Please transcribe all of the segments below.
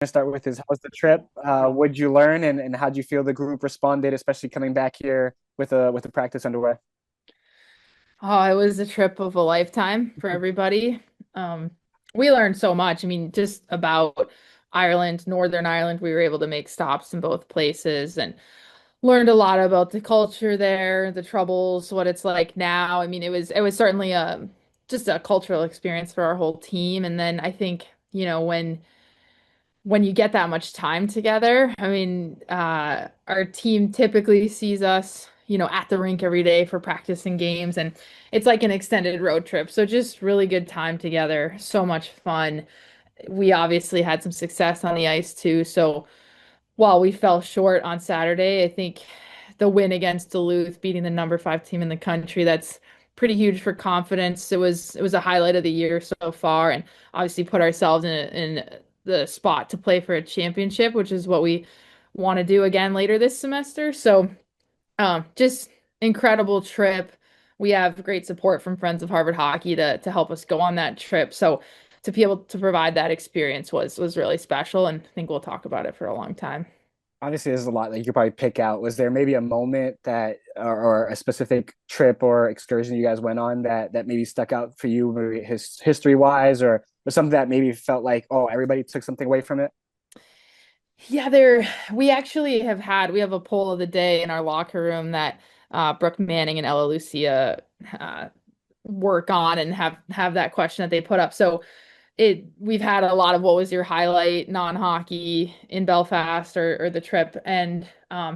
to start with is how's the trip? What'd you learn and how'd you feel the group responded, especially coming back here with a practice underway? Oh, it was a trip of a lifetime for everybody. Um, we learned so much. I mean, just about Ireland, Northern Ireland, we were able to make stops in both places and learned a lot about the culture there, the troubles, what it's like now. I mean, it was certainly a just a cultural experience for our whole team. And then I think, when you get that much time together, I mean, our team typically sees us, at the rink every day for practice and games, and it's like an extended road trip. So just really good time together, so much fun. We obviously had some success on the ice too. So while we fell short on Saturday, I think the win against Duluth, beating the number 5 team in the country, that's pretty huge for confidence. It was a highlight of the year so far, and obviously put ourselves in the spot to play for a championship, which is what we want to do again later this semester. So, just incredible trip. We have great support from Friends of Harvard Hockey to help us go on that trip. So to be able to provide that experience was really special, and I think we'll talk about it for a long time. Obviously, there's a lot that you could probably pick out. Was there maybe a moment that, or a specific trip or excursion you guys went on that maybe stuck out for you, maybe history wise, or something that maybe felt like, oh, everybody took something away from it? Yeah, we have a poll of the day in our locker room that Brooke Manning and Ella Lucia uh, work on and have that question that they put up. So we've had a lot of what was your highlight non-hockey in Belfast or the trip, and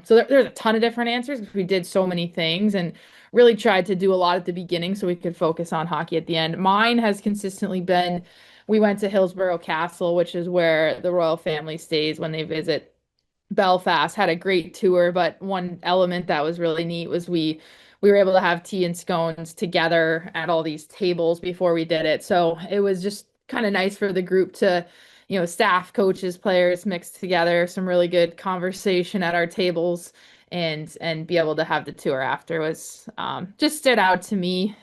so there's a ton of different answers because we did so many things and really tried to do a lot at the beginning so we could focus on hockey at the end. Mine has consistently been we went to Hillsborough Castle, which is where the royal family stays when they visit Belfast. Had a great tour, but one element that was really neat was we were able to have tea and scones together at all these tables before we did it. So it was just kind of nice for the group to, staff, coaches, players mixed together, some really good conversation at our tables and be able to have the tour after was just stood out to me.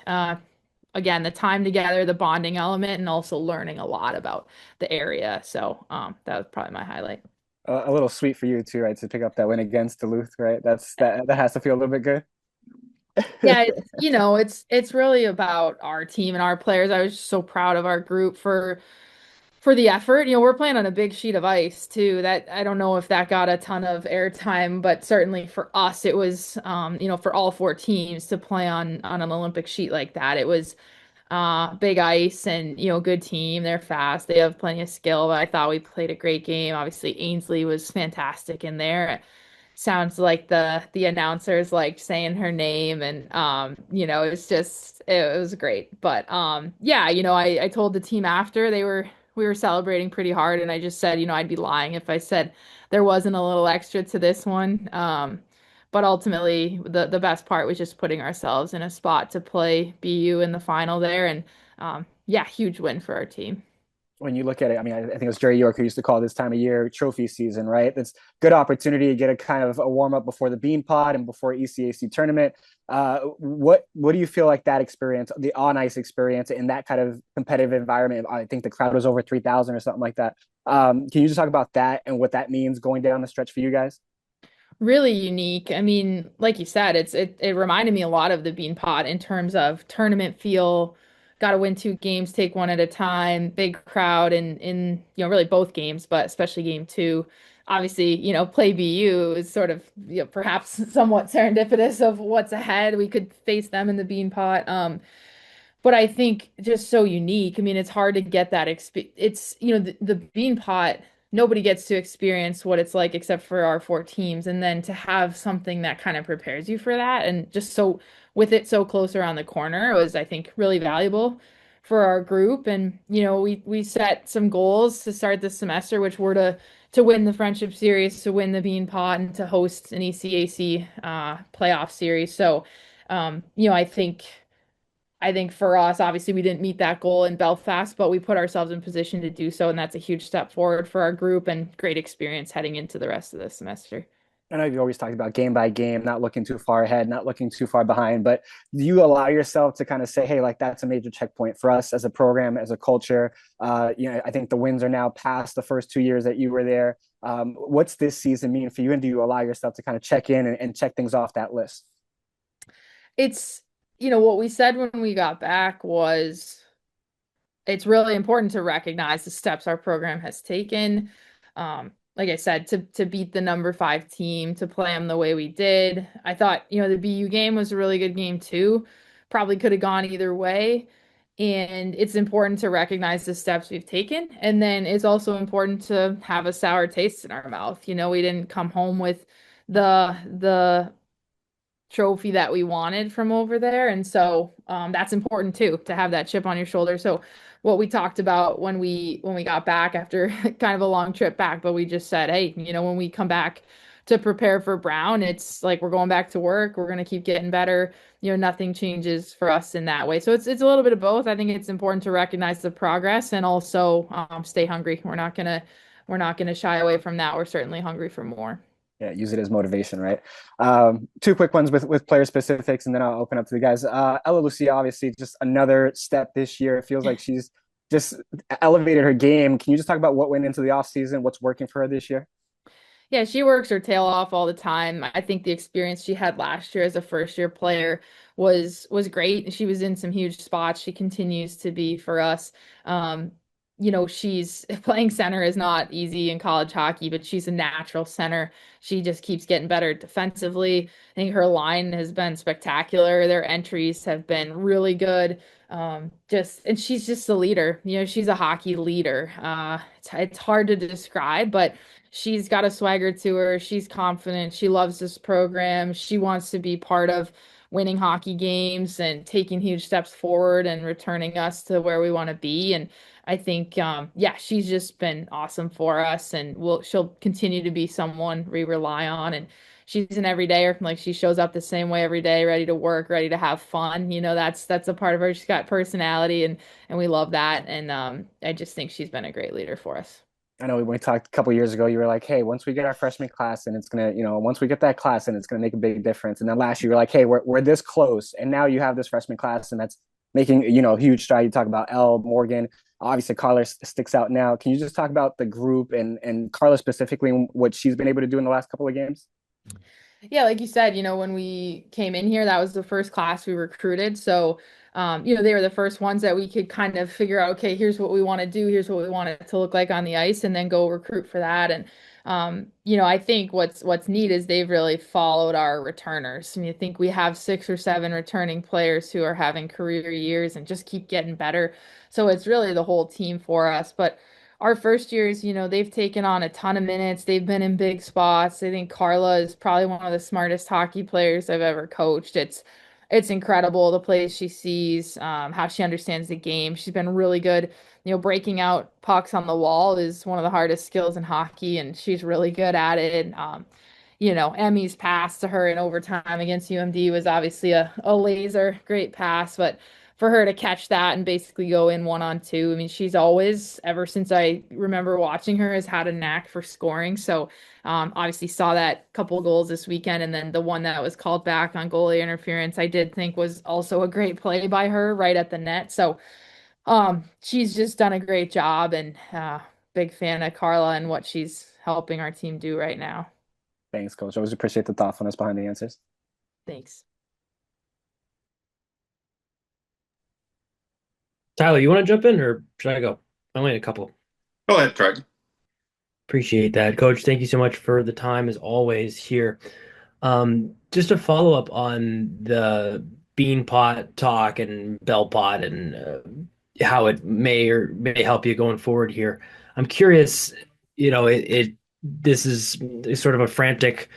Again, the time together, the bonding element, and also learning a lot about the area. So that was probably my highlight. A little sweet for you too, right? To pick up that win against Duluth, right? That has to feel a little bit good. Yeah, it's really about our team and our players. I was just so proud of our group for the effort. We're playing on a big sheet of ice too. That I don't know if that got a ton of airtime, but certainly for us, it was for all four teams to play on an Olympic sheet like that. It was big ice and good team. They're fast. They have plenty of skill, but I thought we played a great game. Obviously, Ainsley was fantastic in there. Sounds like the announcers liked saying her name, and it was just it was great. But yeah, I told the team after we were celebrating pretty hard, and I just said, I'd be lying if I said there wasn't a little extra to this one. But ultimately, the best part was just putting ourselves in a spot to play BU in the final there, and yeah, huge win for our team. When you look at it, I mean, I think it was Jerry York who used to call this time of year trophy season, right? It's good opportunity to get a kind of a warm up before the Bean Pod and before ECAC tournament. What do you feel like that experience, the on ice experience, in that kind of competitive environment? I think the crowd was over 3,000 or something like that. Can you just talk about that and what that means going down the stretch for you guys? Really unique. I mean, like you said, it reminded me a lot of the Bean Pot in terms of tournament feel. Got to win two games, take one at a time, big crowd in really both games, but especially game two. Obviously, play BU is sort of perhaps somewhat serendipitous of what's ahead. We could face them in the Bean Pot. But I think just so unique. I mean, it's hard to get that it's the Bean Pot, nobody gets to experience what it's like except for our four teams, and then to have something that kind of prepares you for that, and just so with it so close around the corner, it was, I think, really valuable for our group. And we set some goals to start this semester, which were to win the friendship series, to win the Bean Pot, and to host an ECAC playoff series. So I think for us, obviously, we didn't meet that goal in Belfast, but we put ourselves in position to do so, and that's a huge step forward for our group and great experience heading into the rest of the semester. I know you've always talked about game by game, not looking too far ahead, not looking too far behind, but do you allow yourself to kind of say, hey, like that's a major checkpoint for us as a program, as a culture? I think the wins are now past the first 2 years that you were there. What's this season mean for you? And do you allow yourself to kind of check in and check things off that list? It's, what we said when we got back was it's really important to recognize the steps our program has taken. Like I said, to beat the number 5 team, to play them the way we did. I thought, the BU game was a really good game too. Probably could have gone either way. And it's important to recognize the steps we've taken. And then it's also important to have a sour taste in our mouth. We didn't come home with the trophy that we wanted from over there. And so that's important too, to have that chip on your shoulder. So what we talked about when we got back after kind of a long trip back, but we just said, hey, when we come back to prepare for Brown, it's like we're going back to work. We're going to keep getting better. Nothing changes for us in that way. So it's a little bit of both. I think it's important to recognize the progress and also stay hungry. We're not gonna shy away from that. We're certainly hungry for more. Yeah, use it as motivation, right? Two quick ones with player specifics, and then I'll open up to the guys. Ella Lucia, obviously, just another step this year. It feels like she's just elevated her game. Can you just talk about what went into the offseason, what's working for her this year? Yeah, she works her tail off all the time. I think the experience she had last year as a first year player was great. She was in some huge spots. She continues to be for us. She's playing center is not easy in college hockey, but she's a natural center. She just keeps getting better defensively. I think her line has been spectacular. Their entries have been really good. And she's just a leader. She's a hockey leader. It's hard to describe, but she's got a swagger to her. She's confident. She loves this program. She wants to be part of winning hockey games and taking huge steps forward and returning us to where we want to be. And I think, yeah, she's just been awesome for us, and she'll continue to be someone we rely on. And she's an everydayer. Like she shows up the same way every day, ready to work, ready to have fun. That's a part of her. She's got personality, and we love that. And I just think she's been a great leader for us. I know when we talked a couple years ago, you were like, hey, once we get our freshman class and it's gonna, once we get that class and it's gonna make a big difference. And then last year, you're like, hey, we're this close. And now you have this freshman class and that's making, huge stride. You talk about Elle, Morgan, obviously Carla sticks out now. Can you just talk about the group and Carla specifically and what she's been able to do in the last couple of games? Yeah, like you said, when we came in here, that was the first class we recruited. So, they were the first ones that we could kind of figure out, okay, here's what we want to do, here's what we want it to look like on the ice, and then go recruit for that. And I think what's neat is they've really followed our returners. I mean, I think we have 6 or 7 returning players who are having career years and just keep getting better. So it's really the whole team for us. But our first years, they've taken on a ton of minutes. They've been in big spots. I think Carla is probably one of the smartest hockey players I've ever coached. It's incredible the plays she sees, how she understands the game. She's been really good. Breaking out pucks on the wall is one of the hardest skills in hockey, and she's really good at it. Emmy's pass to her in overtime against UMD was obviously a laser, great pass, but for her to catch that and basically go in 1-on-2, I mean, she's always, ever since I remember watching her, has had a knack for scoring. So, obviously saw that couple goals this weekend, and then the one that was called back on goalie interference, I did think was also a great play by her right at the net. So, she's just done a great job, and big fan of Carla and what she's helping our team do right now. Thanks, coach. Always appreciate the thoughtfulness behind the answers. Thanks. Tyler, you want to jump in or should I go? I only had a couple. Go ahead, Craig. Appreciate that. Coach, thank you so much for the time as always here. Just to follow up on the bean pot talk and bell pot and how it may or may help you going forward here. I'm curious, this is sort of a frantic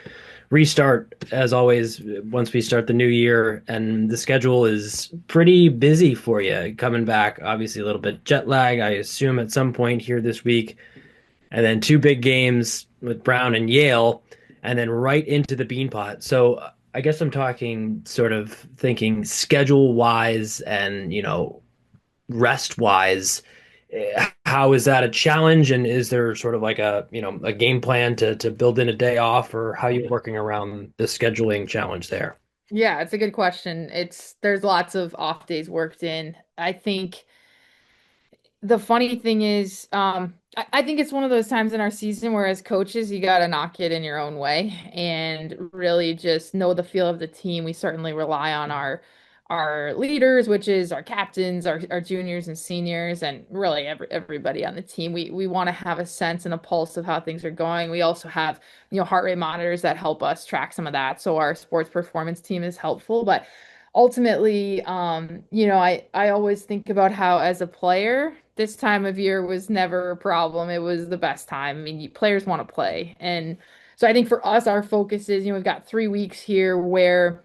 restart as always once we start the new year, and the schedule is pretty busy for you coming back. Obviously, a little bit jet lag, I assume, at some point here this week, and then 2 big games with Brown and Yale, and then right into the Beanpot. So I guess I'm talking sort of thinking schedule wise and rest wise. how is that a challenge? And is there sort of like a game plan to build in a day off, or how you working around the scheduling challenge there? Yeah, it's a good question. There's lots of off days worked in. I think the funny thing is, I think it's one of those times in our season where as coaches, you got to knock it in your own way and really just know the feel of the team. We certainly rely on our leaders, which is our captains, our juniors and seniors, and really everybody on the team. We want to have a sense and a pulse of how things are going. We also have, heart rate monitors that help us track some of that. So our sports performance team is helpful, but ultimately, I always think about how as a player, this time of year was never a problem. It was the best time. I mean, players want to play. And so I think for us, our focus is, we've got 3 weeks here where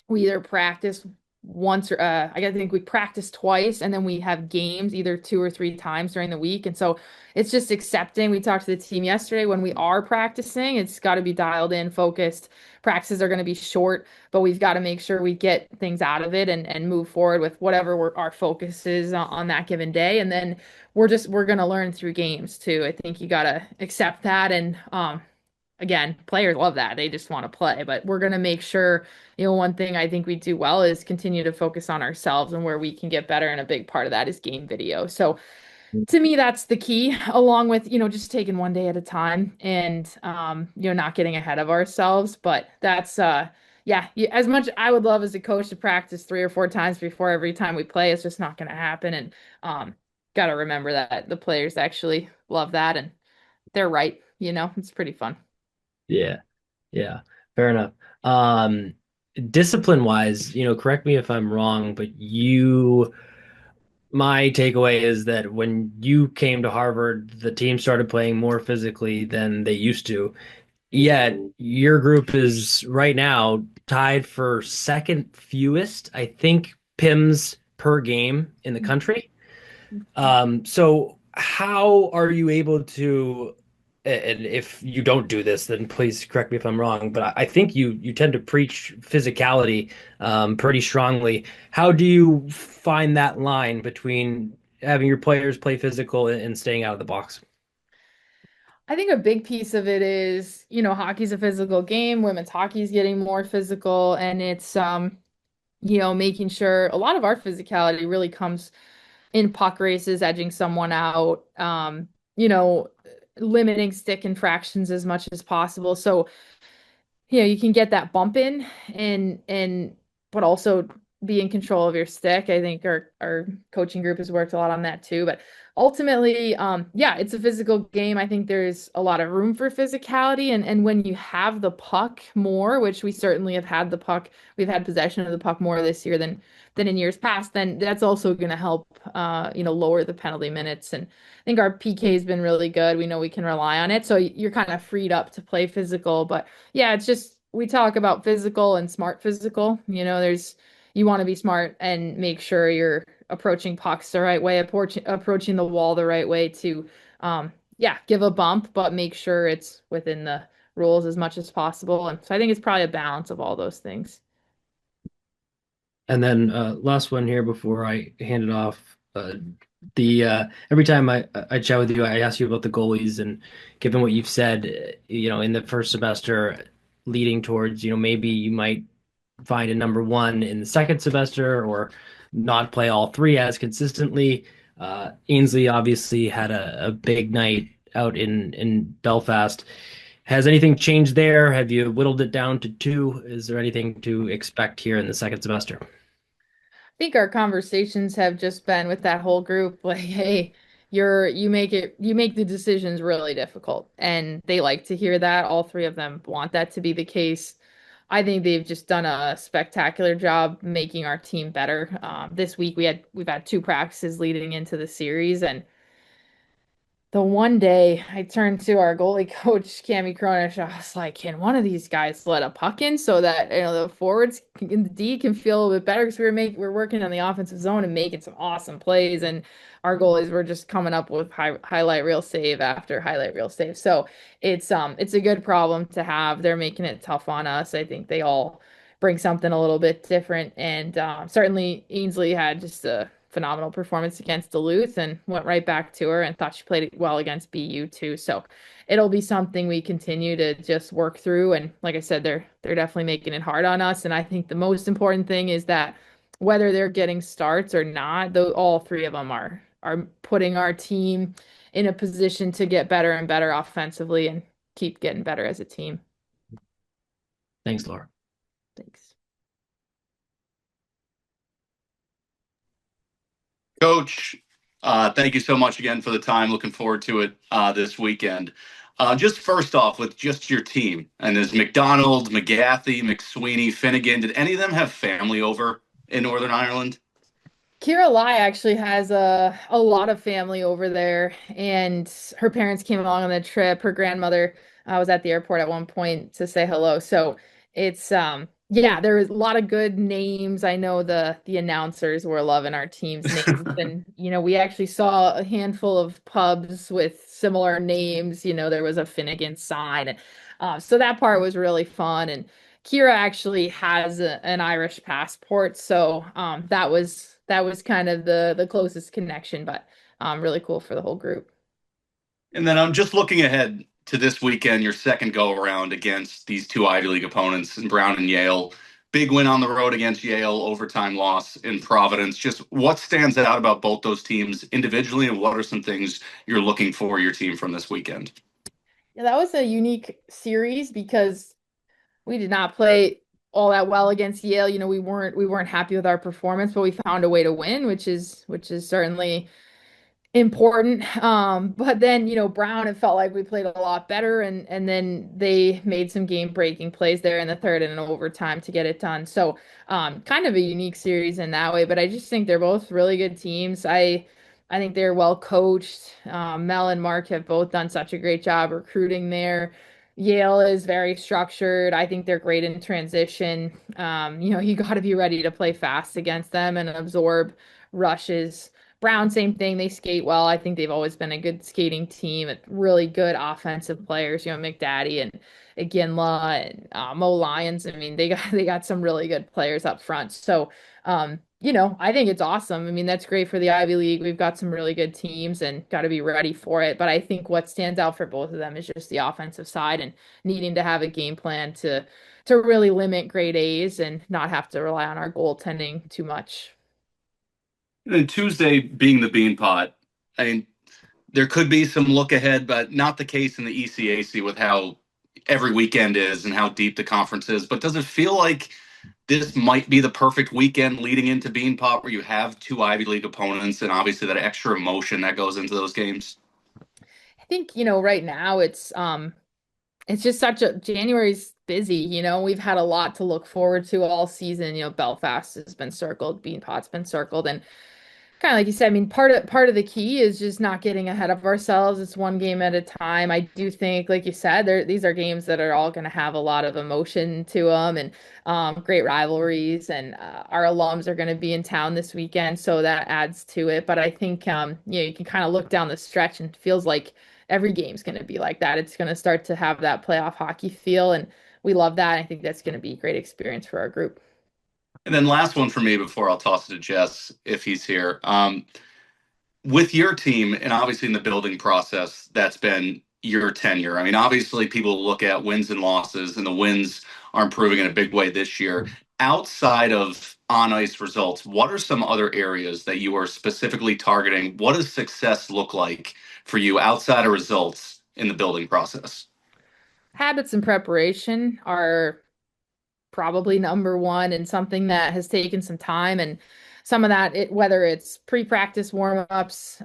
we either practice once or I think we practice twice and then we have games either 2 or 3 times during the week. And so it's just accepting. We talked to the team yesterday when we are practicing, it's got to be dialed in, focused. Practices are going to be short, but we've got to make sure we get things out of it and move forward with whatever our focus is on that given day. And then we're going to learn through games too. I think you got to accept that. And again, players love that. They just want to play, but we're going to make sure, one thing I think we do well is continue to focus on ourselves and where we can get better. And a big part of that is game video. So to me, that's the key, along with, just taking one day at a time and, not getting ahead of ourselves. But that's, yeah, as much I would love as a coach to practice 3 or 4 times before every time we play, it's just not going to happen. And, got to remember that the players actually love that and they're right. It's pretty fun. Yeah, yeah, fair enough. Um, Discipline wise, correct me if I'm wrong, but my takeaway is that when you came to Harvard, the team started playing more physically than they used to. Yet your group is right now tied for second fewest, I think, PIMs per game in the country. So how are you able to, and if you don't do this, then please correct me if I'm wrong, but I think you tend to preach physicality pretty strongly. How do you find that line between having your players play physical and staying out of the box? I think a big piece of it is, hockey's a physical game. Women's hockey is getting more physical, and it's making sure a lot of our physicality really comes in puck races, edging someone out, limiting stick infractions as much as possible. So you can get that bump in and but also be in control of your stick. I think our coaching group has worked a lot on that too. But ultimately, yeah, it's a physical game. I think there's a lot of room for physicality and when you have the puck more, which we certainly have had the puck, we've had possession of the puck more this year than in years past, then that's also going to help lower the penalty minutes. And I think our PK has been really good. We know we can rely on it. So you're kind of freed up to play physical, but yeah, it's just we talk about physical and smart physical. You want to be smart and make sure you're approaching pucks the right way, approaching the wall the right way to yeah, give a bump, but make sure it's within the rules as much as possible. And so I think it's probably a balance of all those things. And then last one here before I hand it off. The every time I chat with you, I ask you about the goalies, and given what you've said, in the first semester, leading towards, maybe you might find a number one in the second semester, or not play all three as consistently. Ainsley obviously had a big night out in Belfast. Has anything changed there? Have you whittled it down to two? Is there anything to expect here in the second semester? Think our conversations have just been with that whole group like, hey, you make the decisions really difficult. And they like to hear that. All three of them want that to be the case. I think they've just done a spectacular job making our team better. This week we've had 2 practices leading into the series, and the one day I turned to our goalie coach, Cami Cronish, I was like, can one of these guys let a puck in so that the forwards in the D can feel a little bit better? Because we're working on the offensive zone and making some awesome plays, and our goalies were just coming up with highlight reel save after highlight reel save. So it's a good problem to have. They're making it tough on us. I think they all bring something a little bit different, and certainly Ainsley had just a phenomenal performance against Duluth and went right back to her and thought she played well against BU too. So it'll be something we continue to just work through. And like I said, they're definitely making it hard on us. And I think the most important thing is that whether they're getting starts or not, though all three of them are putting our team in a position to get better and better offensively and keep getting better as a team. Thanks, Laura. Thanks. Coach, thank you so much again for the time. Looking forward to it this weekend. Just first off, with just your team, and there's McDonald, McGathy, McSweeney, Finnegan. Did any of them have family over in Northern Ireland? Kira Lai actually has a lot of family over there, and her parents came along on the trip. Her grandmother was at the airport at one point to say hello. So it's yeah, there was a lot of good names. I know the announcers were loving our team's names, and we actually saw a handful of pubs with similar names. There was a Finnegan sign, and so that part was really fun. And Kira actually has an Irish passport, so that was kind of the closest connection, but really cool for the whole group. And then I'm just looking ahead to this weekend, your second go around against these two Ivy League opponents, in Brown and Yale. Big win on the road against Yale, overtime loss in Providence. Just what stands out about both those teams individually, and what are some things you're looking for your team from this weekend? Yeah, that was a unique series because we did not play all that well against Yale. We weren't happy with our performance, but we found a way to win, which is certainly important. But then, Brown, it felt like we played a lot better, and then they made some game-breaking plays there in the third and in overtime to get it done. So, kind of a unique series in that way, but I just think they're both really good teams. I think they're well coached. Mel and Mark have both done such a great job recruiting there. Yale is very structured. I think they're great in transition. You got to be ready to play fast against them and absorb rushes. Brown, same thing. They skate well. I think they've always been a good skating team. Really good offensive players. McDaddy and Iginla and Mo Lyons. I mean, they got some really good players up front. So, I think it's awesome. I mean, that's great for the Ivy League. We've got some really good teams and got to be ready for it. But I think what stands out for both of them is just the offensive side and needing to have a game plan to really limit grade A's and not have to rely on our goaltending too much. And Tuesday being the Bean Pot, I mean, there could be some look ahead, but not the case in the ECAC with how every weekend is and how deep the conference is. But does it feel like this might be the perfect weekend leading into Bean Pot, where you have two Ivy League opponents and obviously that extra emotion that goes into those games? I think, right now it's just such a January's busy, we've had a lot to look forward to all season. Belfast has been circled, Bean Pot's been circled, and kind of like you said, I mean, part of the key is just not getting ahead of ourselves. It's one game at a time. I do think, like you said, these are games that are all going to have a lot of emotion to them and great rivalries. And our alums are going to be in town this weekend, so that adds to it. But I think, you can kind of look down the stretch and it feels like every game's going to be like that. It's going to start to have that playoff hockey feel, and we love that. I think that's going to be a great experience for our group. And then last one for me before I'll toss it to Jess if he's here. With your team and obviously in the building process, that's been your tenure. I mean, obviously people look at wins and losses, and the wins are improving in a big way this year. Outside of on ice results, what are some other areas that you are specifically targeting? What does success look like for you outside of results in the building process? Habits and preparation are probably number one, and something that has taken some time, and some of that, whether it's pre-practice warm-ups,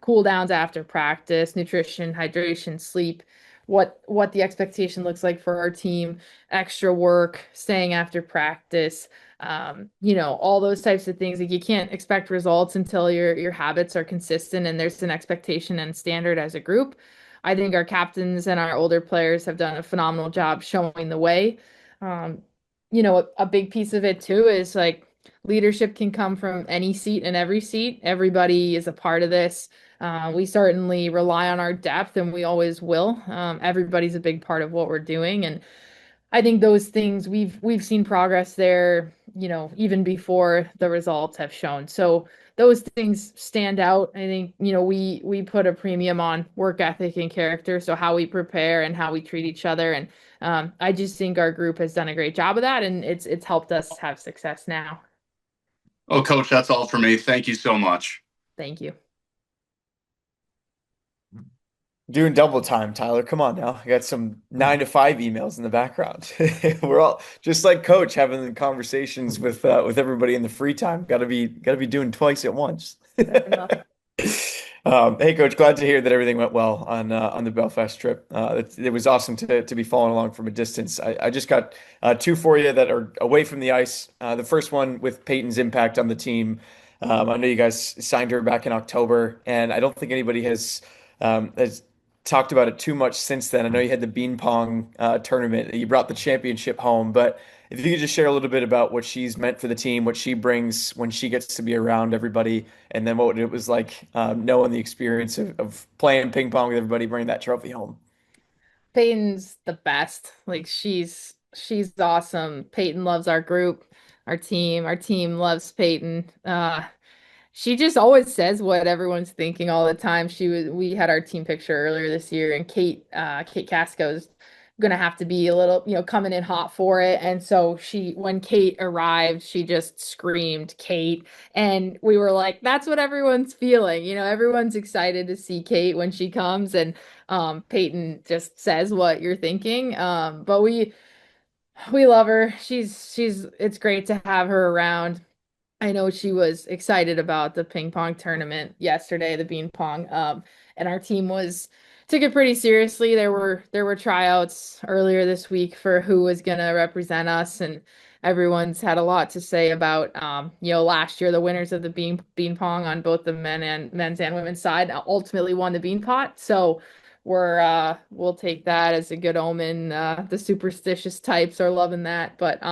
cool downs after practice, nutrition, hydration, sleep, what the expectation looks like for our team, extra work, staying after practice, all those types of things. Like, you can't expect results until your habits are consistent and there's an expectation and standard as a group. I think our captains and our older players have done a phenomenal job showing the way. um, a big piece of it too is like leadership can come from any seat and every seat. Everybody is a part of this. We certainly rely on our depth, and we always will. Everybody's a big part of what we're doing, and I think those things we've seen progress there, even before the results have shown. So those things stand out. I think, we put a premium on work ethic and character, so how we prepare and how we treat each other. And I just think our group has done a great job of that, and it's helped us have success now. Oh, Coach, that's all for me. Thank you so much. Thank you. Doing double time, Tyler. Come on now. I got some 9 to 5 emails in the background. We're all just like Coach having conversations with everybody in the free time. Got to be doing twice at once. Hey, Coach, glad to hear that everything went well on the Belfast trip. It was awesome to be following along from a distance. I just got two for you that are away from the ice. The first one with Peyton's impact on the team. I know you guys signed her back in October, and I don't think anybody has talked about it too much since then. I know you had the bean pong tournament. You brought the championship home, but if you could just share a little bit about what she's meant for the team, what she brings when she gets to be around everybody, and then what it was like knowing the experience of playing ping pong with everybody, bringing that trophy home. Peyton's the best. Like she's awesome. Peyton loves our group, our team. Our team loves Peyton. She just always says what everyone's thinking all the time. We had our team picture earlier this year, and Kate Casco's gonna have to be a little, coming in hot for it. And so when Kate arrived, she just screamed Kate. And we were like, that's what everyone's feeling. Everyone's excited to see Kate when she comes, and Peyton just says what you're thinking. But we love her. It's great to have her around. I know she was excited about the ping pong tournament yesterday, the bean pong. And our team took it pretty seriously. There were tryouts earlier this week for who was gonna represent us, and everyone's had a lot to say about last year the winners of the bean pong on both the men's and women's side ultimately won the bean pot. So we'll take that as a good omen. The superstitious types are loving that, but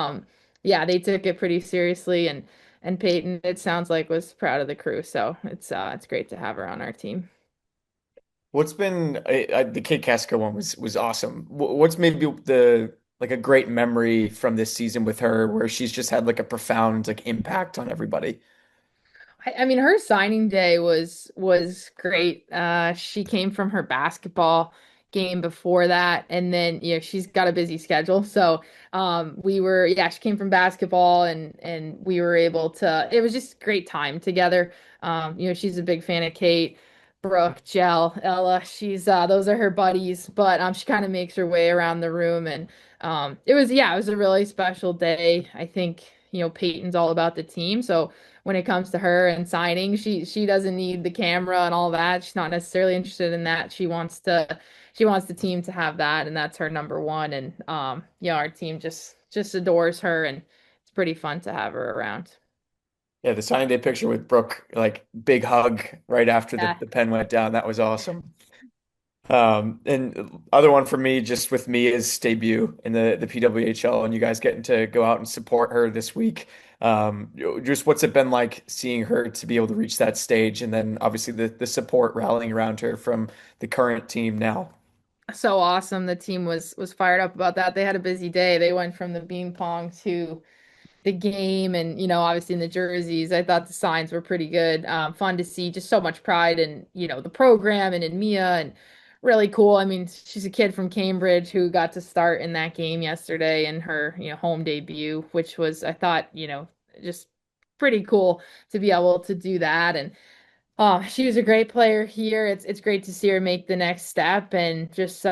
yeah, they took it pretty seriously, and Peyton, it sounds like, was proud of the crew. So it's great to have her on our team. What's been the Kate Casco one was awesome. What's maybe the like a great memory from this season with her where she's just had like a profound like impact on everybody? I mean, her signing day was great. She came from her basketball game before that, and then she's got a busy schedule. So she came from basketball, and we were able to. It was just great time together. She's a big fan of Kate, Brooke, Jell, Ella. Those are her buddies, but she kind of makes her way around the room, and it was a really special day. I think Peyton's all about the team, so when it comes to her and signing. She doesn't need the camera and all that. She's not necessarily interested in that. She wants the team to have that, and that's her number one. And our team just adores her, and it's pretty fun to have her around. Yeah, the signing day picture with Brooke, like big hug right after Yeah. the pen went down. That was awesome. And other one for me, just with Mia's debut in the PWHL, and you guys getting to go out and support her this week. Just what's it been like seeing her to be able to reach that stage, and then obviously the support rallying around her from the current team now. So awesome. The team was fired up about that. They had a busy day. They went from the bean pong to the game, and obviously in the jerseys. I thought the signs were pretty good. Fun to see, just so much pride in the program and in Mia, and really cool. I mean, she's a kid from Cambridge who got to start in that game yesterday in her home debut, which was, I thought, just pretty cool to be able to do that. And she was a great player here. It's great to see her make the next step and just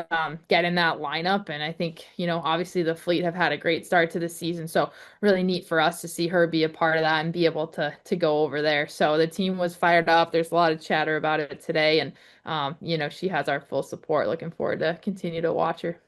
get in that lineup. And I think, obviously the Fleet have had a great start to the season. So really neat for us to see her be a part of that and be able to go over there. So the team was fired up. There's a lot of chatter about it today. And, she has our full support. Looking forward to continue to watch her.